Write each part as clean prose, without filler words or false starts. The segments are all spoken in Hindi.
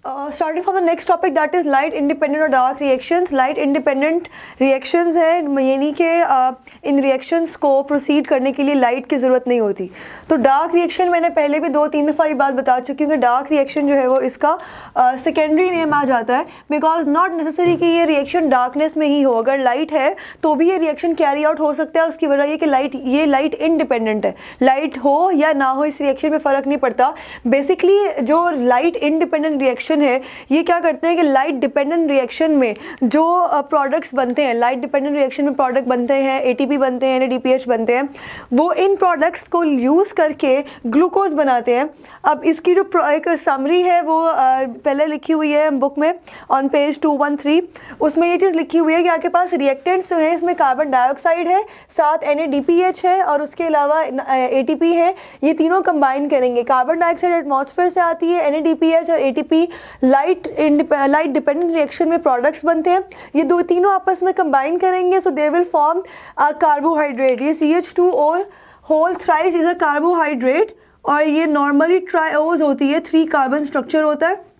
Starting from the next topic, that is light independent और dark reactions. Light independent reactions है, यानी कि इन रिएक्शंस को प्रोसीड करने के लिए लाइट की ज़रूरत नहीं होती. तो डार्क रिएक्शन मैंने पहले भी 2-3 दफ़ा ये बात बता चुकी हूँ कि डार्क रिएक्शन जो है वो इसका सेकेंडरी नेम आ जाता है, बिकॉज नॉट नेसेसरी कि ये रिएक्शन डार्कनेस में ही हो. अगर लाइट है तो भी ये रिएक्शन कैरी आउट हो सकता है. उसकी वजह ये कि ये लाइट इंडिपेंडेंट है. लाइट हो या ना हो इस रिएक्शन में फ़र्क नहीं पड़ता. बेसिकली जो लाइट इंडिपेंडेंट रिएक्शन है ये क्या करते हैं कि लाइट डिपेंडेंट रिएक्शन में जो प्रोडक्ट्स बनते हैं, लाइट डिपेंडेंट रिएक्शन में प्रोडक्ट बनते हैं, एटीपी बनते हैं, NADPH बनते हैं, वो इन प्रोडक्ट्स को यूज़ करके ग्लूकोज बनाते हैं. अब इसकी जो एक समरी है वो पहले लिखी हुई है बुक में ऑन पेज 213. उसमें ये चीज़ लिखी हुई है कि आपके पास रिएक्टेंट्स जो हैं इसमें कार्बन डाइऑक्साइड है, साथ NADPH है और उसके अलावा ATP है. ये तीनों कंबाइन करेंगे. कार्बन डाइऑक्साइड एटमॉस्फेयर से आती है, NADPH और ATP लाइट डिपेंडेंट रिएक्शन में प्रोडक्ट्स बनते हैं. ये तीनों आपस में कंबाइन करेंगे, so they will form a carbohydrate. ये CH2O whole thrice is a carbohydrate और ये नॉर्मली ट्राइओज होती है, 3 कार्बन स्ट्रक्चर होता है.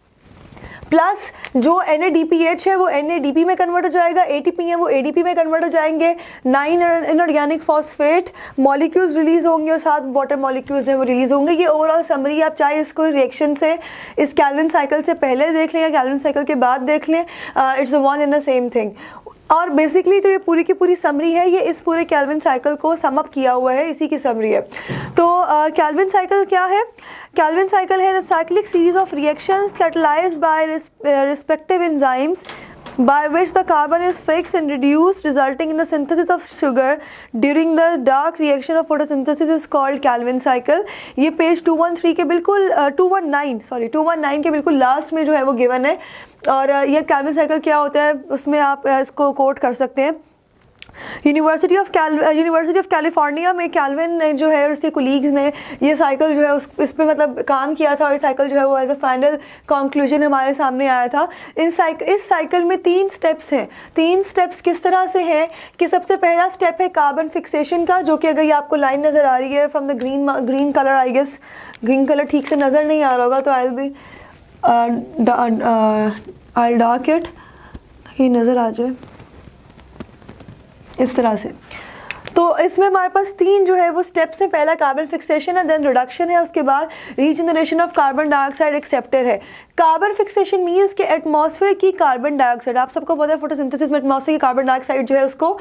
प्लस जो NADPH है वो NADP में कन्वर्ट हो जाएगा, ATP है वो ADP में कन्वर्ट हो जाएंगे. 9 इनऑर्गेनिक फॉस्फेट मॉलिक्यूल्स रिलीज होंगे और 7 वाटर मॉलिक्यूल्स हैं वो रिलीज होंगे. ये ओवरऑल समरी. आप चाहे इसको रिएक्शन से इस कैल्विन साइकिल से पहले देख लें या कैल्विन साइकिल के बाद देख लें, it's one in the same thing. और बेसिकली तो ये पूरी की पूरी समरी है, ये इस पूरे कैल्विन साइकिल को सम अप किया हुआ है, इसी की समरी है. तो कैल्विन साइकिल क्या है? कैल्विन साइकिल है the cyclic series of reactions catalysed by respective enzymes by which the carbon is fixed and reduced, resulting in the synthesis of sugar during the dark reaction of photosynthesis is called Calvin cycle. ये पेज 213 के बिल्कुल 219 के बिल्कुल लास्ट में जो है वो गिवन है. और ये कैल्विन साइकिल क्या होता है उसमें आप इसको कोट कर सकते हैं. यूनिवर्सिटी ऑफ कैलिफोर्निया में कैल्विन जो है और उसके कोलीग्स ने ये साइकिल जो है इस पे मतलब काम किया था और ये साइकिल जो है वो एज अ फाइनल कंक्लूजन हमारे सामने आया था. इस साइकिल में 3 स्टेप्स हैं. 3 स्टेप्स किस तरह से हैं कि सबसे पहला स्टेप है कार्बन फिक्सेशन का, जो कि अगर ये आपको लाइन नज़र आ रही है from the green colour, I guess green colour ठीक से नज़र नहीं आ रहा होगा तो आई डार्क इट ताकि नज़र आ जाए इस तरह से. तो इसमें हमारे पास 3 जो है वो स्टेप्स हैं. पहला कार्बन फिक्सेशन है, देन रिडक्शन है, उसके बाद regeneration of carbon dioxide acceptor है. कार्बन फिक्सेशन मींस कि एटमॉस्फेयर की कार्बन डाइऑक्साइड, आप सबको पता है फोटोसिंथेसिस में एटमॉस्फेयर की कार्बन डाइऑक्साइड जो है उसको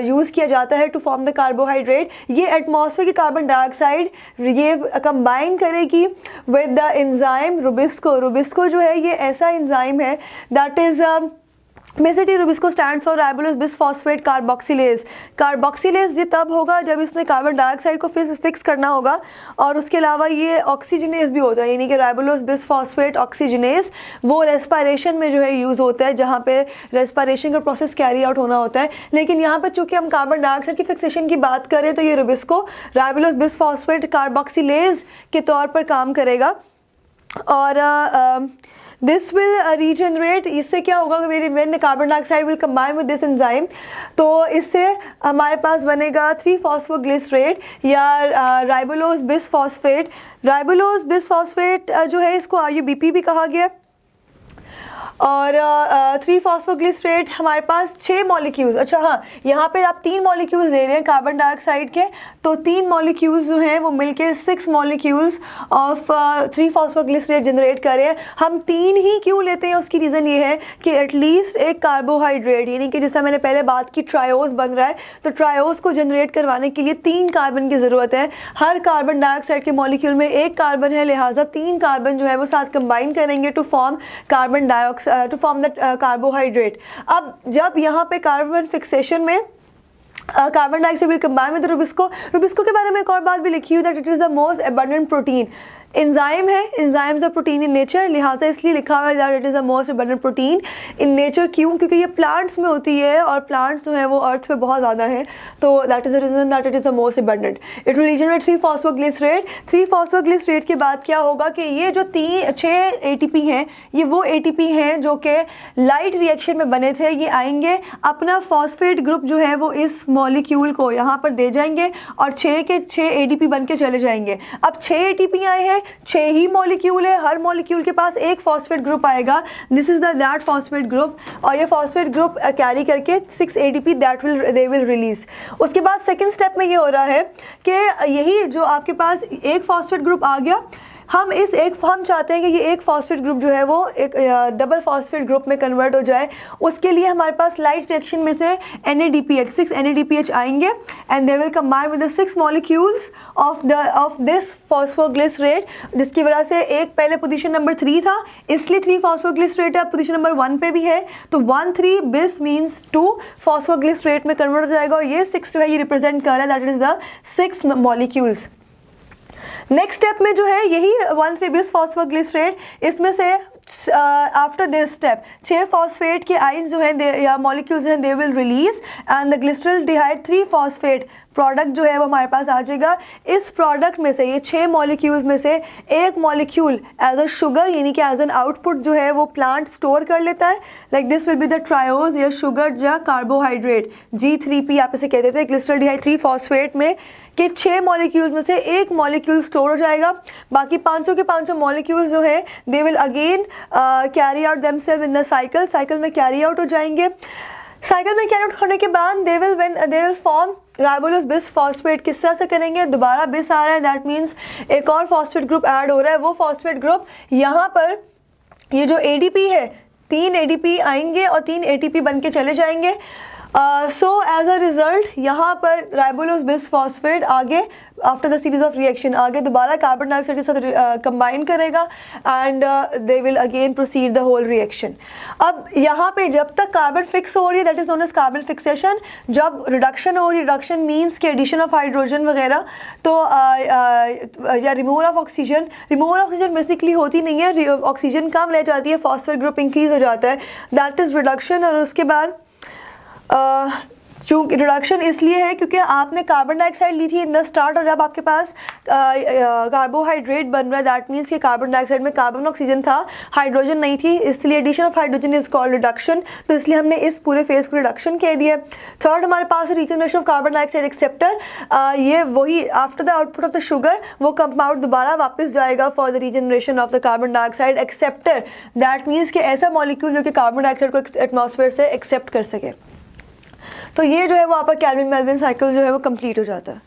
यूज़ किया जाता है टू फॉर्म द कार्बोहाइड्रेट. ये एटमॉस्फेयर की कार्बन डाइऑक्साइड ये कंबाइन करेगी with the enzyme Rubisco. Rubisco जो है ये ऐसा एंजाइम है that is basically Rubisco stands for राइबोलोज bisphosphate carboxylase. Carboxylase ये तब होगा जब इसने कार्बन डाइऑक्साइड को फिक्स करना होगा. और उसके अलावा ये ऑक्सीजनेज भी होता है, यानी कि राइबोलोज बिसफॉस्फेट ऑक्सीजनेज वो रेस्पिरेशन में जो है यूज़ होता है, जहाँ पे रेस्पिरेशन का प्रोसेस कैरी आउट होना होता है. लेकिन यहाँ पर चूँकि हम कार्बन डाइऑक्साइड की फिक्सेशन की बात करें तो ये रुबिस्को राइबोलोज बिसफॉस्फेट कार्बोक्सिलेज के तौर पर काम करेगा. और दिस विल रीजनरेट. इससे क्या होगा कि when carbon dioxide will combine with this enzyme, तो इससे हमारे पास बनेगा 3-फॉस्फोग्लिसरेट या राइबोलोज बिसफॉस्फेट. राइबोलोज बिसफॉस्फेट जो है इसको RUBP भी कहा गया. और 3-फॉस्फोग्लिसरेट हमारे पास 6 मॉलिक्यूल्स. अच्छा हाँ, यहाँ पे आप 3 मॉलिक्यूल्स ले रहे हैं कार्बन डाइऑक्साइड के, तो 3 मॉलिक्यूल्स जो हैं वो मिलके 6 मॉलिक्यूल्स ऑफ 3-फॉस्फोग्लिसरेट जनरेट कर रहे हैं. हम 3 ही क्यों लेते हैं? उसकी रीज़न ये है कि एटलीस्ट एक कार्बोहाइड्रेट, यानी कि जैसा मैंने पहले बात की ट्रायोज बन रहा है, तो ट्रायोज को जनरेट करवाने के लिए 3 कार्बन की ज़रूरत है. हर कार्बन डाइऑक्साइड के मॉलिक्यूल में 1 कार्बन है, लिहाजा 3 कार्बन जो है वो साथ कंबाइन करेंगे to form carbon dioxide to form the carbohydrate. अब जब यहाँ पे कार्बन फिक्सेशन में carbon dioxide will combine with rubisco. Rubisco के बारे में एक और बात भी लिखी हुई that it is the most abundant protein. Enzyme है, enzymes are protein in nature, लिहाजा इसलिए लिखा हुआ है that it is the most abundant protein in nature. क्यों? क्योंकि ये प्लांट्स में होती है और प्लांट्स जो है वो अर्थ पे बहुत ज़्यादा हैं, तो that is the reason that it is the most abundant. It will regenerate three phosphoglycerate. Three phosphoglycerate के बाद क्या होगा कि ये जो 6 ATP हैं ये वो ATP हैं जो कि लाइट रिएक्शन में बने थे. ये आएंगे अपना फॉस्फेट ग्रुप जो है वो इस मॉलिक्यूल को यहाँ पर दे जाएंगे और 6 के 6 ADP बन के चले जाएंगे. अब 6 ATP आए हैं, छः ही मॉलिक्यूल है, हर मॉलिक्यूल के पास एक फॉस्फेट ग्रुप आएगा, this is the that phosphate group, और ये फॉस्फेट ग्रुप कैरी करके 6 ADP that they will release. उसके बाद सेकेंड स्टेप में ये हो रहा है कि यही जो आपके पास एक फॉस्फेट ग्रुप आ गया, हम चाहते हैं कि ये एक फॉस्फेट ग्रुप जो है वो एक डबल फॉस्फेट ग्रुप में कन्वर्ट हो जाए। उसके लिए हमारे पास लाइट रिएक्शन में से NADPH 6 NADPH आएंगे and they will combine with the 6 molecules of this phosphoglycerate, जिसकी वजह से एक पहले पोजीशन नंबर 3 था, इसलिए 3 फॉस्फोग्लिसरेट अब पोजीशन नंबर 1 पे भी है, तो 1 3 bis मीन्स 2 फॉस्फोग्लिसरेट में कन्वर्ट हो जाएगा, और ये 6 जो है ये रिप्रेजेंट कर रहा है that is the 6 molecules. Next step में जो है यही 1 3 bis फॉस्फोग्लिसरेट, इसमें से आफ्टर दिस स्टेप 6 फॉस्फेट के आइंस जो है या मॉलिक्यूल्स जो हैं they will release and the glyceraldehyde 3 phosphate product जो है वो हमारे पास आ जाएगा। इस प्रोडक्ट में से ये 6 मॉलिक्यूल्स में से एक मॉलिक्यूल एज अ शुगर यानी कि एज एन आउटपुट जो है वो प्लांट स्टोर कर लेता है, like this will be the triose या शुगर या कार्बोहाइड्रेट G3P आप इसे कहते थे, ग्लिसरल्डिहाइड 3 फॉस्फेट में कि 6 मॉलिक्यूल्स में से एक मॉलिक्यूल स्टोर हो जाएगा, बाकी 500 के 500 मॉलिक्यूल्स जो है they will again carry out themself in the cycle में कैरी आउट हो जाएंगे। साइकिल में कैरी आउट होने के बाद दे will form ribulose bis phosphate. किस तरह से करेंगे, दोबारा बिस आ रहा है दैट मीन्स एक और फॉस्फेट ग्रुप ऐड हो रहा है, वो फॉस्फेट ग्रुप यहाँ पर ये जो ADP है 3 ADP आएंगे और 3 ATP बन के चले जाएंगे। सो एज अ रिजल्ट यहाँ पर राइबोलोस बिस फॉस्फेट आगे after the series of reaction आगे दोबारा कार्बन डाइऑक्साइड के साथ कंबाइन करेगा and they will again proceed the whole reaction. अब यहाँ पे जब तक कार्बन फिक्स हो रही है that is known as carbon fixation, जब रिडक्शन हो रही है, रिडक्शन मीन्स के एडिशन ऑफ हाइड्रोजन वगैरह, तो या रिमूवल ऑफ ऑक्सीजन बेसिकली होती नहीं है, ऑक्सीजन कम रह जाती है, फॉस्फेट ग्रुप इंक्रीज हो जाता है, दैट इज रिडक्शन। और उसके बाद चूँकि रिडक्शन इसलिए है क्योंकि आपने कार्बन डाइऑक्साइड ली थी इन द स्टार्ट, और जब आपके पास कार्बोहाइड्रेट बन रहा है दैट मीन्स कि कार्बन डाइऑक्साइड में कार्बन ऑक्सीजन था, हाइड्रोजन नहीं थी, इसलिए addition of hydrogen is called reduction, तो इसलिए हमने इस पूरे फेज को रिडक्शन कह दिया। थर्ड हमारे पास regeneration of carbon dioxide acceptor, ये वही after the output of the sugar वो कंपाउंड दोबारा वापस जाएगा for the regeneration of the carbon dioxide acceptor, that means कि ऐसा मॉलिक्यूल जो कि कार्बन डाइऑक्साइड को एटमॉस्फेयर से एक्सेप्ट कर सके। तो ये जो है वो आपका केल्विन मेल्विन साइकिल जो है वो कंप्लीट हो जाता है।